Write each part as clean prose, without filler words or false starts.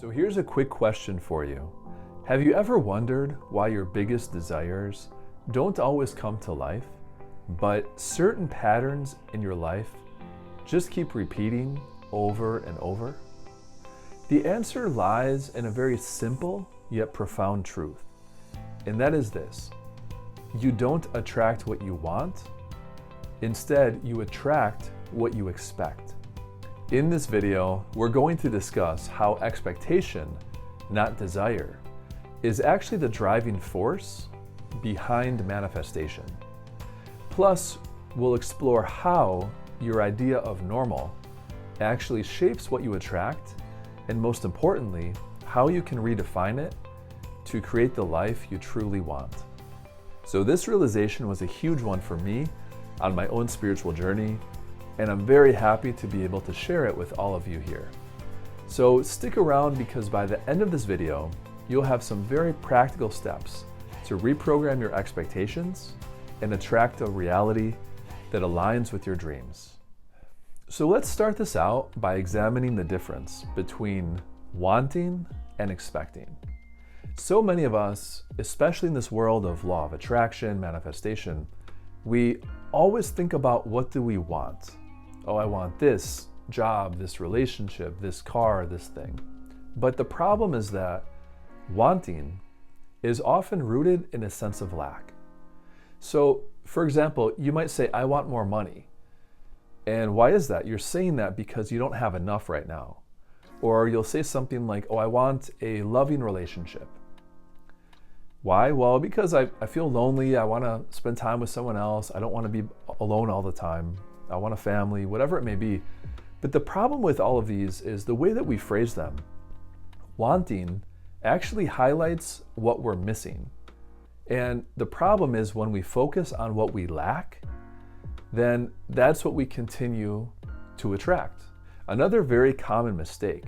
So here's a quick question for you. Have you ever wondered why your biggest desires don't always come to life, but certain patterns in your life just keep repeating over and over? The answer lies in a very simple yet profound truth, and that is this: you don't attract what you want, instead you attract what you expect. In this video, we're going to discuss how expectation, not desire, is actually the driving force behind manifestation. Plus, we'll explore how your idea of normal actually shapes what you attract, and most importantly, how you can redefine it to create the life you truly want. So this realization was a huge one for me on my own spiritual journey, and I'm very happy to be able to share it with all of you here. So stick around, because by the end of this video, you'll have some very practical steps to reprogram your expectations and attract a reality that aligns with your dreams. So let's start this out by examining the difference between wanting and expecting. So many of us, especially in this world of law of attraction, manifestation, we always think about, what do we want? Oh, I want this job, this relationship, this car, this thing. But the problem is that wanting is often rooted in a sense of lack. So, for example, you might say, I want more money. And why is that? You're saying that because you don't have enough right now. Or you'll say something like, oh, I want a loving relationship. Why? Well, because I feel lonely. I want to spend time with someone else. I don't want to be alone all the time. I want a family, whatever it may be. But the problem with all of these is the way that we phrase them. Wanting actually highlights what we're missing. And the problem is, when we focus on what we lack, then that's what we continue to attract. Another very common mistake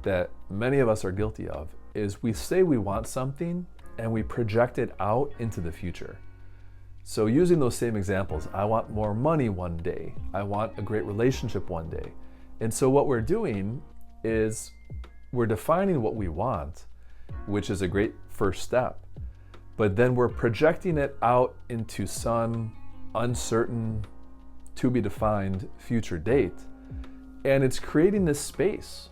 that many of us are guilty of is we say we want something and we project it out into the future. So using those same examples, I want more money one day. I want a great relationship one day. And so what we're doing is we're defining what we want, which is a great first step. But then we're projecting it out into some uncertain, to be defined future date. And it's creating this space.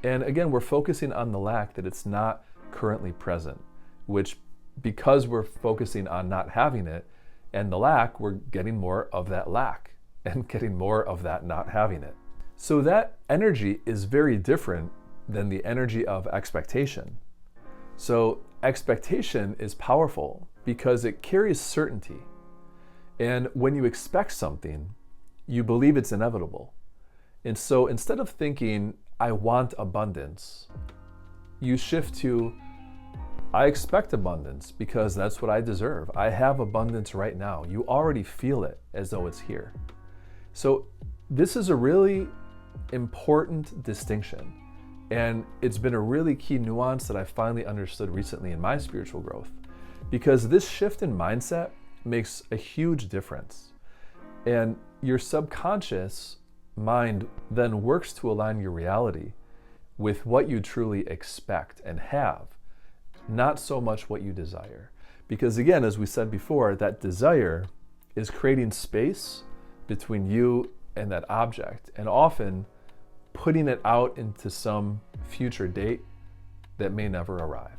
And again, we're focusing on the lack, that it's not currently present, which, because we're focusing on not having it and the lack, we're getting more of that lack and getting more of that not having it. So that energy is very different than the energy of expectation. So expectation is powerful because it carries certainty. And when you expect something, you believe it's inevitable. And so instead of thinking, I want abundance, you shift to, I expect abundance because that's what I deserve. I have abundance right now. You already feel it as though it's here. So this is a really important distinction. And it's been a really key nuance that I finally understood recently in my spiritual growth, because this shift in mindset makes a huge difference. And your subconscious mind then works to align your reality with what you truly expect and have, not so much what you desire. Because again, as we said before, that desire is creating space between you and that object, and often putting it out into some future date that may never arrive.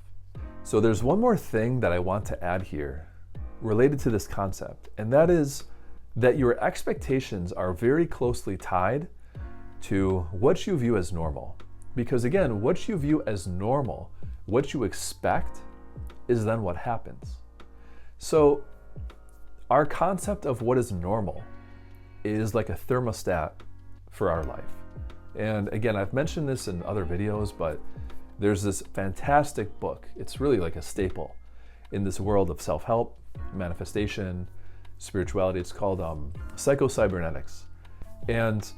So there's one more thing that I want to add here related to this concept, and that is that your expectations are very closely tied to what you view as normal. Because again, what you view as normal, what you expect, is then what happens. So our concept of what is normal is like a thermostat for our life. And again, I've mentioned this in other videos, but there's this fantastic book. It's really like a staple in this world of self-help, manifestation, spirituality. It's called Psycho-Cybernetics. And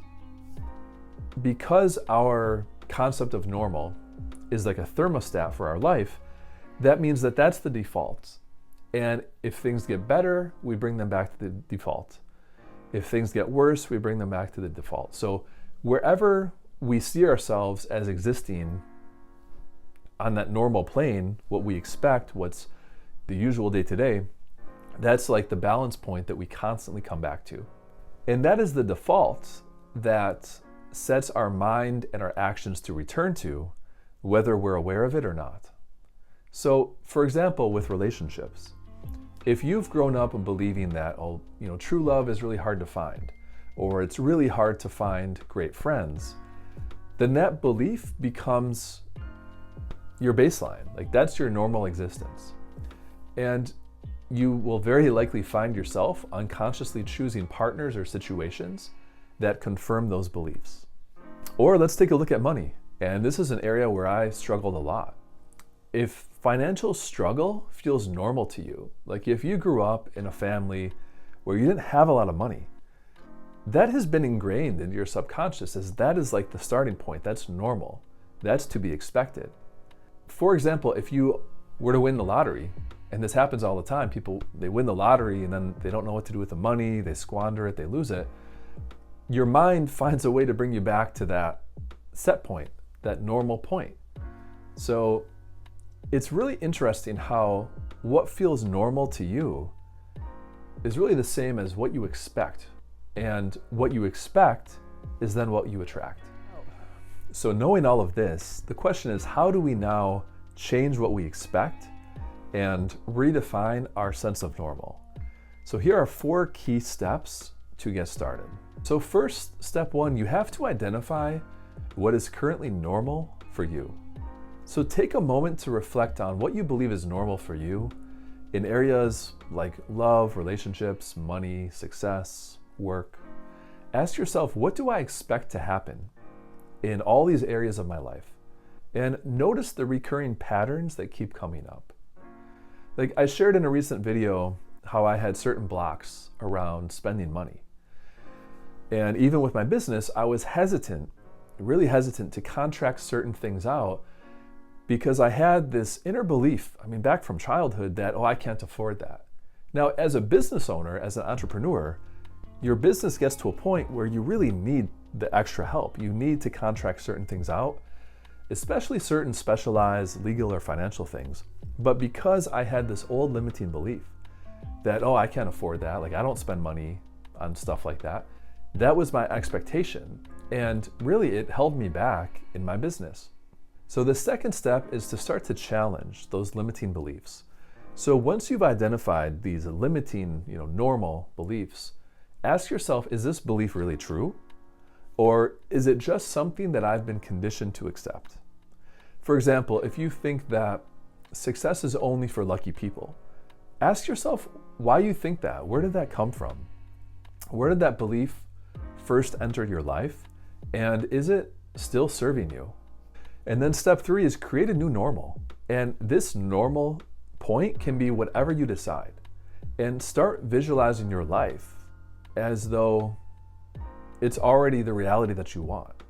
because our concept of normal is like a thermostat for our life, that means that that's the default. And if things get better, we bring them back to the default. If things get worse, we bring them back to the default. So wherever we see ourselves as existing on that normal plane, what we expect, what's the usual day to day, that's like the balance point that we constantly come back to. And that is the default that sets our mind and our actions to return to, whether we're aware of it or not. So, for example, with relationships, if you've grown up believing that, true love is really hard to find, or it's really hard to find great friends, then that belief becomes your baseline. Like, that's your normal existence. And you will very likely find yourself unconsciously choosing partners or situations that confirm those beliefs. Or let's take a look at money. And this is an area where I struggled a lot. If financial struggle feels normal to you, like if you grew up in a family where you didn't have a lot of money, that has been ingrained into your subconscious as that is like the starting point. That's normal. That's to be expected. For example, if you were to win the lottery, and this happens all the time, people, they win the lottery and then they don't know what to do with the money, they squander it, they lose it. Your mind finds a way to bring you back to that set point, that normal point. So it's really interesting how what feels normal to you is really the same as what you expect. And what you expect is then what you attract. So knowing all of this, the question is, how do we now change what we expect and redefine our sense of normal? So here are 4 key steps to get started. So first, step 1, you have to identify what is currently normal for you. So take a moment to reflect on what you believe is normal for you in areas like love, relationships, money, success, work. Ask yourself, what do I expect to happen in all these areas of my life? And notice the recurring patterns that keep coming up. Like I shared in a recent video how I had certain blocks around spending money. And even with my business, I was really hesitant to contract certain things out because I had this inner belief, back from childhood that, I can't afford that. Now, as a business owner, as an entrepreneur, your business gets to a point where you really need the extra help. You need to contract certain things out, especially certain specialized legal or financial things. But because I had this old limiting belief that, I can't afford that, like I don't spend money on stuff like that, that was my expectation. And really it held me back in my business. So the second step is to start to challenge those limiting beliefs. So once you've identified these limiting, normal beliefs, ask yourself, is this belief really true? Or is it just something that I've been conditioned to accept? For example, if you think that success is only for lucky people, ask yourself why you think that. Where did that come from? Where did that belief first enter your life? And is it still serving you? And then step 3 is create a new normal. And this normal point can be whatever you decide. And start visualizing your life as though it's already the reality that you want.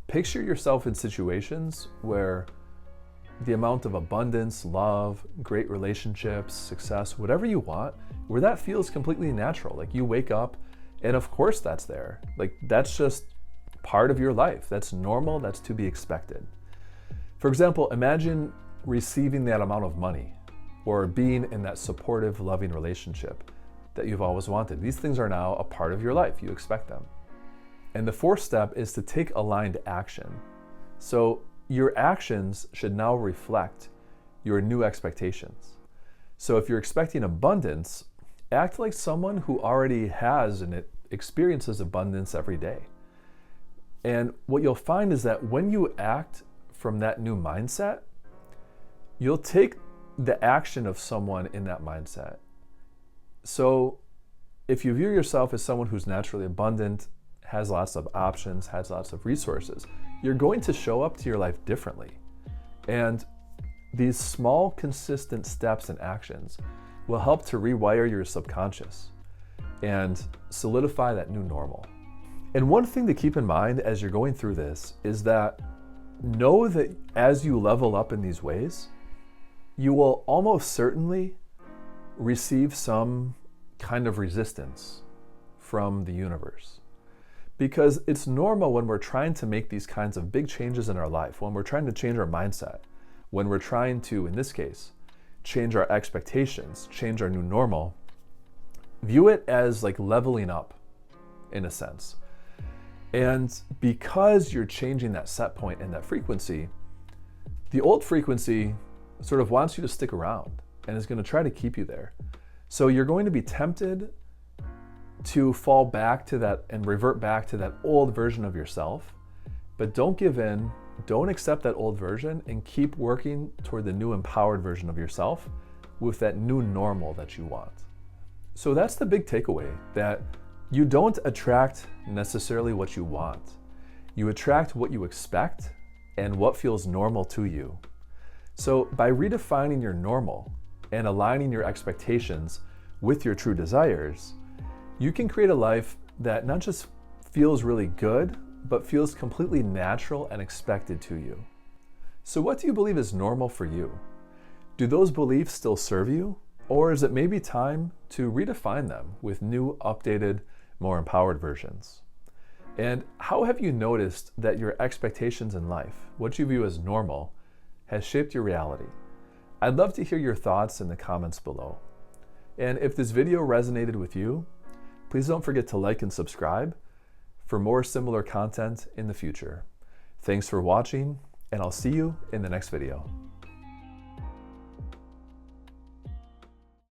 Picture yourself in situations where the amount of abundance, love, great relationships, success, whatever you want, where that feels completely natural. Like you wake up and of course that's there. Like that's just part of your life. That's normal, that's to be expected. For example, imagine receiving that amount of money or being in that supportive, loving relationship that you've always wanted. These things are now a part of your life. You expect them. And the 4th step is to take aligned action. So your actions should now reflect your new expectations. So if you're expecting abundance, act like someone who already has and experiences abundance every day. And what you'll find is that when you act from that new mindset, you'll take the action of someone in that mindset. So if you view yourself as someone who's naturally abundant, has lots of options, has lots of resources, you're going to show up to your life differently. And these small, consistent steps and actions will help to rewire your subconscious and solidify that new normal. And one thing to keep in mind as you're going through this is that know that as you level up in these ways, you will almost certainly receive some kind of resistance from the universe. Because it's normal when we're trying to make these kinds of big changes in our life, when we're trying to change our mindset, when we're trying to, in this case, change our expectations, change our new normal, view it as like leveling up in a sense. And because you're changing that set point and that frequency, the old frequency sort of wants you to stick around and is going to try to keep you there. So you're going to be tempted to fall back to that and revert back to that old version of yourself, but don't give in, don't accept that old version, and keep working toward the new empowered version of yourself with that new normal that you want. So that's the big takeaway, that you don't attract necessarily what you want. You attract what you expect and what feels normal to you. So by redefining your normal and aligning your expectations with your true desires, you can create a life that not just feels really good, but feels completely natural and expected to you. So what do you believe is normal for you? Do those beliefs still serve you? Or is it maybe time to redefine them with new, updated, more empowered versions? And how have you noticed that your expectations in life, what you view as normal, has shaped your reality? I'd love to hear your thoughts in the comments below. And if this video resonated with you, please don't forget to like and subscribe for more similar content in the future. Thanks for watching, and I'll see you in the next video.